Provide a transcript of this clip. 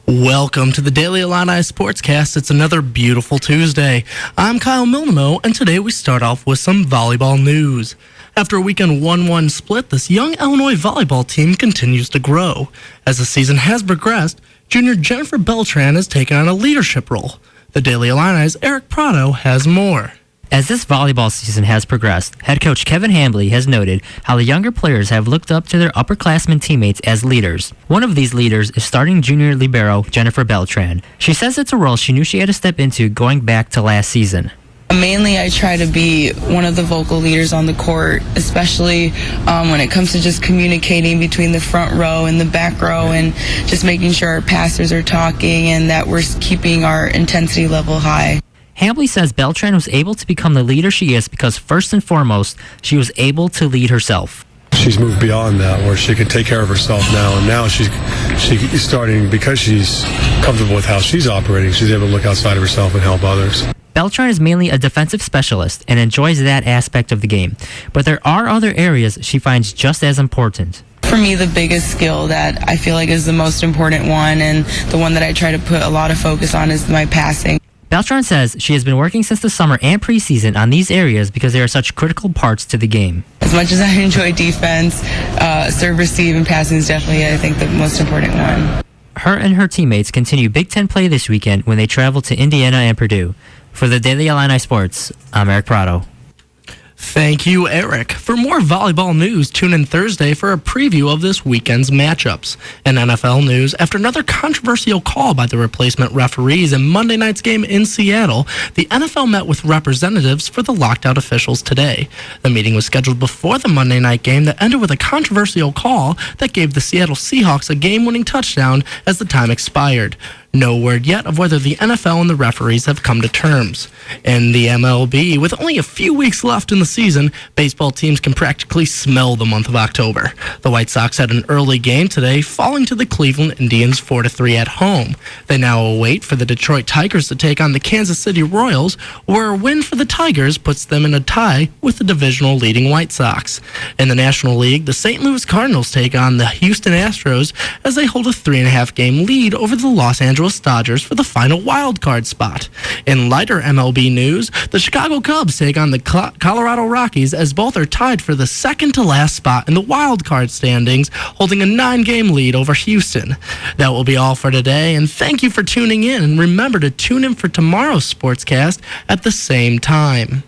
Welcome to the Daily Illini Sportscast. It's another beautiful Tuesday. I'm Kyle Milnamow, and today we start off with some volleyball news. After a weekend 1-1 split, this young Illinois volleyball team continues to grow. As the season has progressed, junior Jennifer Beltran has taken on a leadership role. The Daily Illini's Eric Prado has more. As this volleyball season has progressed, head coach Kevin Hambley has noted how the younger players have looked up to their upperclassmen teammates as leaders. One of these leaders is starting junior libero Jennifer Beltran. She says it's a role she knew she had to step into going back to last season. Mainly, I try to be one of the vocal leaders on the court, especially when it comes to just communicating between the front row and the back row and just making sure our passers are talking and that we're keeping our intensity level high. Hambley says Beltran was able to become the leader she is because first and foremost, she was able to lead herself. She's moved beyond that, where she can take care of herself now, and now she's starting, because she's comfortable with how she's operating, she's able to look outside of herself and help others. Beltran is mainly a defensive specialist and enjoys that aspect of the game, but there are other areas she finds just as important. For me, the biggest skill that I feel like is the most important one and the one that I try to put a lot of focus on is my passing. Beltran says she has been working since the summer and preseason on these areas because they are such critical parts to the game. As much as I enjoy defense, serve, receive, and passing is definitely, I think, the most important one. Her and her teammates continue Big Ten play this weekend when they travel to Indiana and Purdue. For the Daily Illini Sports, I'm Eric Prado. Thank you, Eric. For more volleyball news, tune in Thursday for a preview of this weekend's matchups. In NFL news, after another controversial call by the replacement referees in Monday night's game in Seattle, the NFL met with representatives for the locked-out officials today. The meeting was scheduled before the Monday night game that ended with a controversial call that gave the Seattle Seahawks a game-winning touchdown as the time expired. No word yet of whether the NFL and the referees have come to terms. In the MLB, with only a few weeks left in the season, baseball teams can practically smell the month of October. The White Sox had an early game today, falling to the Cleveland Indians 4-3 at home. They now await for the Detroit Tigers to take on the Kansas City Royals, where a win for the Tigers puts them in a tie with the divisional leading White Sox. In the National League, the St. Louis Cardinals take on the Houston Astros as they hold a 3.5-game lead over the Los Angeles Dodgers for the final wild card spot. In lighter MLB news, the Chicago Cubs take on the Colorado Rockies as both are tied for the second to last spot in the wild card standings, holding a 9-game lead over Houston. That will be all for today, and thank you for tuning in, and remember to tune in for tomorrow's Sportscast at the same time.